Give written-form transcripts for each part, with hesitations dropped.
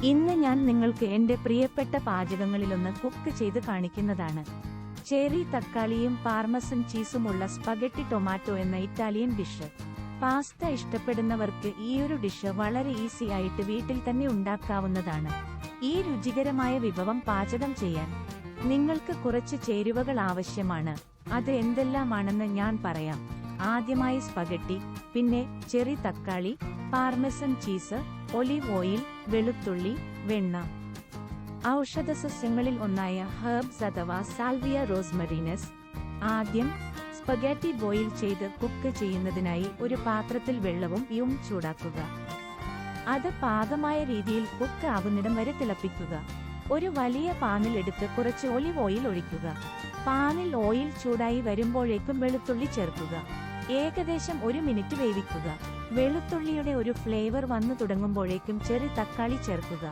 ഇന്ന് ഞാൻ നിങ്ങൾക്ക് എന്റെ പ്രിയപ്പെട്ട പാചകങ്ങളിലൊന്ന് കുക്ക് ചെയ്ത് കാണിക്കുന്നതാണ്. ചെറി തക്കാളിയും പാർമസൻ ചീസുമുള്ള സ്പഗറ്റി ടൊമാറ്റോ എന്ന ഇറ്റാലിയൻ ഡിഷ്. പാസ്ത ഇഷ്ടപ്പെടുന്നവർക്ക് ഈയൊരു ഡിഷ് വളരെ ഈസി ആയിട്ട് വീട്ടിൽ തന്നെ ഉണ്ടാക്കാവുന്നതാണ്. ഈ രുചികരമായ വിഭവം പാചകം ചെയ്യാൻ നിങ്ങൾക്ക് കുറച്ച് ചേരുവകൾ ആവശ്യമാണ്. അത് എന്തെല്ലാമാണെന്ന് ഞാൻ പറയാം. ആദ്യമായി സ്പഗറ്റി, പിന്നെ ചെറി തക്കാളി, പാർമസൻ ചീസ്, ഒലിവ് ഓയിൽ, വെളുത്തുള്ളി, വെണ്ണ. ഔഷധസസ്യങ്ങളിൽ ഒന്നായ ഹെർബ്സ് അഥവാ സാൽവിയ റോസ്മറീനസ്. ആദ്യം സ്പഗറ്റി ബോയിൽ ചെയ്ത് കുക്ക് ചെയ്യുന്നതിനായി ഒരു പാത്രത്തിൽ വെള്ളവും ചൂടാക്കുക. അത് പാകമായ രീതിയിൽ കുക്ക് ആകുന്നിടം വരെ തിളപ്പിക്കുക. ഒരു വലിയ പാനിൽ എടുത്ത് കുറച്ച് ഒലിവ് ഓയിൽ ഒഴിക്കുക. പാനിൽ ഓയിൽ ചൂടായി വരുമ്പോഴേക്കും വെളുത്തുള്ളി ചേർക്കുക. ഏകദേശം 1 മിനിറ്റ് വേവിക്കുക. വെളുത്തുള്ളിയുടെ ഒരു ഫ്ലേവർ വന്നു തുടങ്ങുമ്പോഴേക്കും ചെറി തക്കാളി ചേർക്കുക.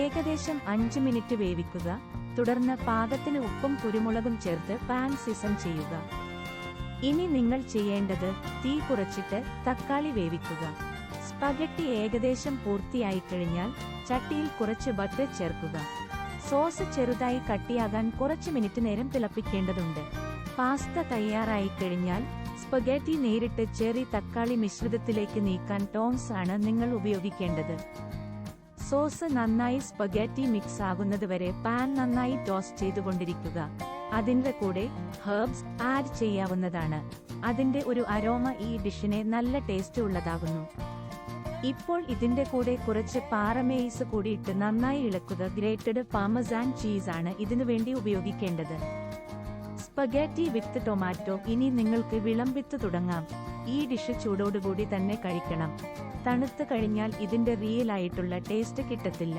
ഏകദേശം 5 മിനിറ്റ് വേവിക്കുക. തുടർന്ന് പാകത്തിന് ഉപ്പും കുരുമുളകും ചേർത്ത് പാൻ സീസൺ ചെയ്യുക. ഇനി നിങ്ങൾ ചെയ്യേണ്ടത് തീ കുറച്ചിട്ട് തക്കാളി വേവിക്കുക. സ്പഗറ്റി ഏകദേശം പൂർത്തിയായി കഴിഞ്ഞാൽ ചട്ടിയിൽ കുറച്ച് ബട്ടർ ചേർക്കുക. സോസ് ചെറുതായി കട്ടിയാകാൻ കുറച്ച് മിനിറ്റ് നേരം തിളപ്പിക്കേണ്ടതുണ്ട്. പാസ്ത തയ്യാറായി കഴിഞ്ഞാൽ സ്പഗറ്റി നേരിട്ട് ചെറി തക്കാളി മിശ്രിതത്തിലേക്ക് നീക്കാൻ ടോങ്സ് ആണ് നിങ്ങൾ ഉപയോഗിക്കേണ്ടത്. സോസ് നന്നായി സ്പഗറ്റി മിക്സ് ആകുന്നതുവരെ പാൻ നന്നായി ടോസ്റ്റ് ചെയ്തുകൊണ്ടിരിക്കുക. അതിന്റെ കൂടെ ഹെർബ്സ് ആഡ് ചെയ്യാവുന്നതാണ്. അതിന്റെ ഒരു അരോമ ഈ ഡിഷിനെ നല്ല ടേസ്റ്റ് ഉള്ളതാകുന്നു. ഇപ്പോൾ ഇതിന്റെ കൂടെ കുറച്ച് പാരമേയ്സ് കൂടിയിട്ട് നന്നായി ഇളക്കുക. ഗ്രേറ്റഡ് പാർമസാൻ ചീസ് ആണ് ഇതിനു വേണ്ടി ഉപയോഗിക്കേണ്ടത്. സ്പഗറ്റി വിത്ത് ടൊമാറ്റോ ഇനി നിങ്ങൾക്ക് വിളമ്പിത്ത് തുടങ്ങാം. ഈ ഡിഷ് ചൂടോടുകൂടി തന്നെ കഴിക്കണം. തണുത്ത് കഴിഞ്ഞാൽ ഇതിന്റെ റിയൽ ആയിട്ടുള്ള ടേസ്റ്റ് കിട്ടത്തില്ല.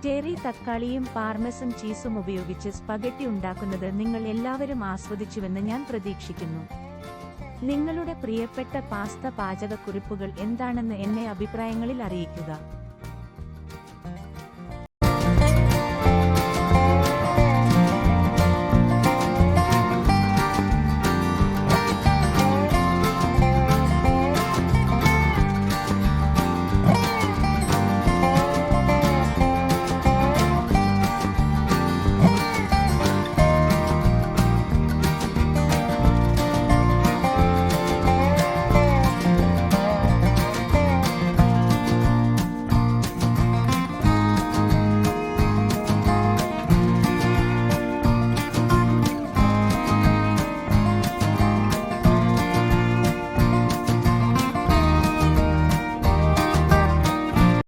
ചെറി തക്കാളിയും പാർമസൻ ചീസും ഉപയോഗിച്ച് സ്പഗറ്റി ഉണ്ടാക്കുന്നത് നിങ്ങൾ എല്ലാവരും ആസ്വദിച്ചുവെന്ന് ഞാൻ പ്രതീക്ഷിക്കുന്നു. നിങ്ങളുടെ പ്രിയപ്പെട്ട പാസ്ത പാചകക്കുറിപ്പുകൾ എന്താണെന്ന് എന്നെ അഭിപ്രായങ്ങളിൽ അറിയിക്കുക.